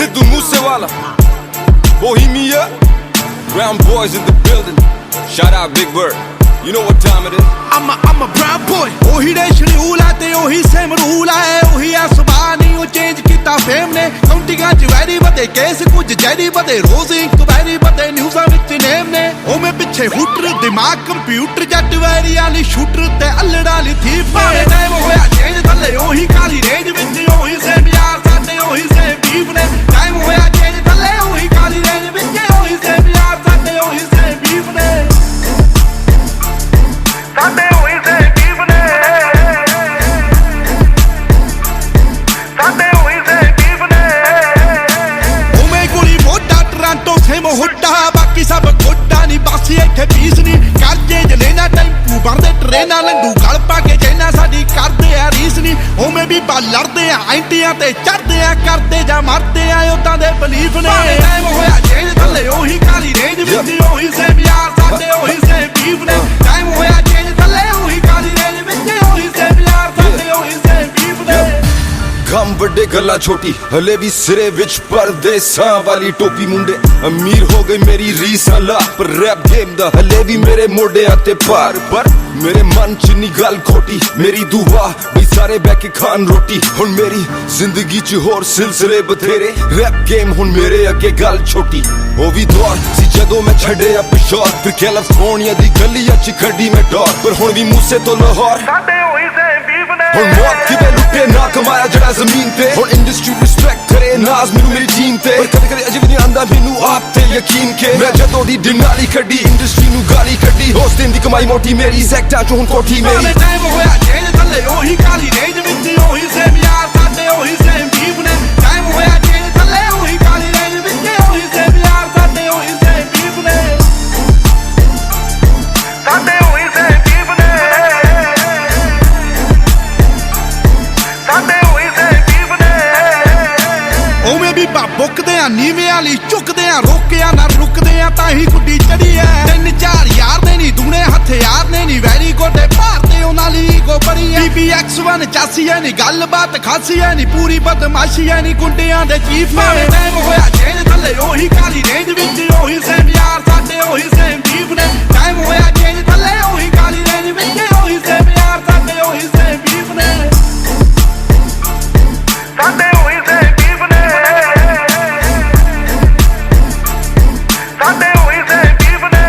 Sidhu Moosewala, Bohemia, Brown boys in the building. Shout out Big Bird. You know what time it is. I'm a brown boy. ओही दे schedule है ते ओही same rule है ओही है सुभान ही वो चेंज किता फेम ने काउंटिंगां च वैरी बदे केस कुछ जैरी बदे रोज इंक्वायरी बदे न्यूज़ां विच नेम ने ओ मैं पिछे हुटर दिमाग कंप्यूटर जट वैरी वाली शूटर ते अल्लड़ा ली थीफ ने टाइम होया चेंज थल्ले ओही काली रेंज विच ओही सेम यार साडे ओही सेम बीफ ने टाइम होया चेंज थल्ले ओही काली रेंज विच ओही सेम यार साडे ओही सेम बीफ ने साडे ओही सेम बीफ ने साडे ओही सेम बीफ ने ओ मैं गोली मोटा टोरंटो सेम हुड्डा बाकी सब गोड्डा नहीं बासी इत्थे पीस नहीं करजे जलेना टैंपू भरदे ट्रेना लंडू गल पा के जैना साडी करदे आ रीस नहीं ओ मैं भी बा लड़दे आ एंटियां ते चढ़दे आ करदे जा मरदे आ उदां दे बलीफ ने टाइम होया चेंज थल्ले ओही काली रेंज विच ओही सेम यार साडे ओही सेम बीफ ने टाइम होया चेंज थल्ले ओही काली रेंज विच ओही सेम यार साडे ओही सेम बीफ ने गम बड़े गला छोटी हले भी सिरे विच परदेसां वाली टोपी मुंडे अमीर हो गई मेरी रीस ला पर रैप गेम दा हले भी मेरे मोडे आते पार पर मेरे मन च नी गल खोटी मेरी दुआ भी सारे बैके खान रोटी हुन मेरी जिंदगी च होर सिलसिले बथेरे रैप गेम हुन मेरे अगे गल छोटी ओ भी दौर सी जदों मैं छड़े पिछोर फिर कैलिफोर्निया दी गलियां च खड़ी मैं डोर पर हुन भी मूसे तो लाहौर साडे ओही सेम बीफ ने हुन मौत किवें लुटे ना कमाया जड़ा ज़मीन ते हुन इंडस्ट्री रिस्पेक्ट करे नाज मैनू मेरी टीम ते पर कदे कदे अजे भी नहीं आंदा मैनू आप ते यकीन के मैं जदों दी डिनाली कड्डी इंडस्ट्री नू गाली कड्डी होस दिन दी कमाई मोटी मेरी सेक्टर च हुन कोठी मेरी टाइम होया चेंज थल्ले ओही काली रेंज विच ओही सेम यार साडे ओही सेम बीफ ने टाइम होया चेंज थल्ले ओही काली रेंज विच ओही सेम यार साडे ओही सेम बीफ ने साडे ओही सेम बीफ ने साडे ओही सेम बीफ ने ओ मैं भी बुकदे आ नीवे वाली चुकदे आ रोकिया ना रुकदे आ तां ही गुड्डी चढ़ी है 3-4 यार दे नी दूने हथियार ने नी वैरी गोडे भारते उन्हां ली गो बड़ी है BBX1 चासी है नी गल बात खासी है नी पूरी बदमाशी है नी गुंडियां दे चीफ ने टाइम होया चेंज थल्ले ओही काली रेंज विच ओही सेम यार साडे ओही सेम बीफ ने टाइम होया चेंज थल्ले ओही काली रेंज विच ओही सेम यार साडे ओही सेम बीफ ने साडे ओही सेम बीफ ने साडे ओही सेम बीफ ने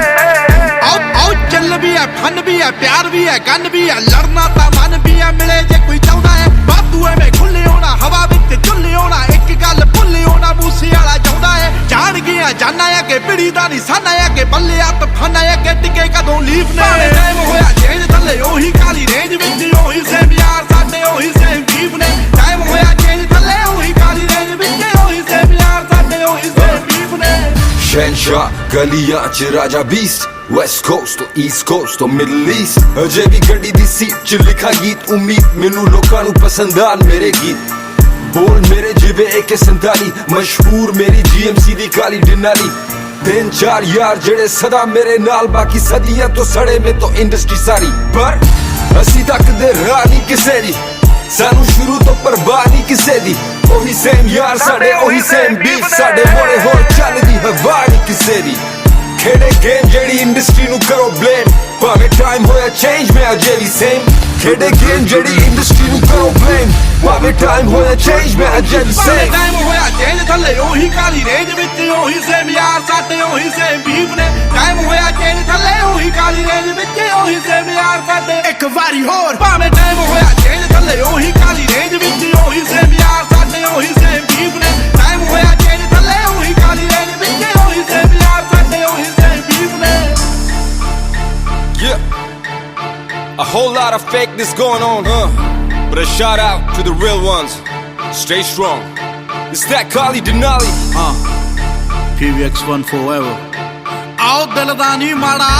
आओ चल भी है फन भी है प्यार भी है गन भी है लड़ना ता मन भी है मिले जे कोई चाहता है बातू में खुले होना हवा विच चुल्ले होना एक गल भुल्ले होना मूसे वाला चाहता है जान गया जाना है कि पिड़ी दा निशाना है कि बल्ले आ तफाना है कि टिके कदों लीफ ने टाइम होया चेंज थल्ले ओही काली रेंज विच ओही सेम यार साडे ओही सेम बीफ ने टाइम होया चेंज थल्ले ओही काली रेंज विच ओही सेम यार साडे ओही सेम बीफ ने शहनशाह गलियां च राजा बीस्ट वेस्ट कोस्ट तो ईस्ट कोस्ट तो मिडल ईस्ट अजे भी गड्डी दी सीट च लिखा गीत उम्मीद मैनू लोकां नू पसंद आन मेरे गीत बोल मेरे जिवे AK-47 मशहूर मेरी GMC दी काली डिनाली 3-4 यार जड़े सदा मेरे नाल बाकी सदियां तो सड़े में तो इंडस्ट्री सारी पर असी तक दे राह नहीं किसे दी सानू शुरू तो परवाह नहीं किसे दी ओही सेम यार साडे ओही सेम बीफ साडे मोड़े होर चलदी हवा नहीं किसे दी खेड़े गेम जेड़ी इंडस्ट्री नू करो ब्लेम भावे टाइम होया चेंज में अजे भी सेम खेड़े गेम जेड़ी इंडस्ट्री नू करो ब्लेम भावे टाइम होया चेंज में अजे भी सेम टाइम होया चेंज थल्ले ओही काली रेंज विच ओही सेम यार साडे ओही सेम बीफ ने टाइम होया चेंज थल्ले ओही काली रेंज विच ओही सेम यार साडे एक वारी होर भावे टाइम होया चेंज थल्ले ओही काली रेंज विच ओही सेम यार साडे ओही सेम बीफ ने टाइम होया चेंज थल्ले ओही काली रेंज विच ओही सेम यार साडे ओही सेम बीफ ने Yeah, a whole lot of fakeness going on, but a shout out to the real ones. Stay strong. It's that Kali Denali. PBX1 forever. आओ दिल दा नी माड़ा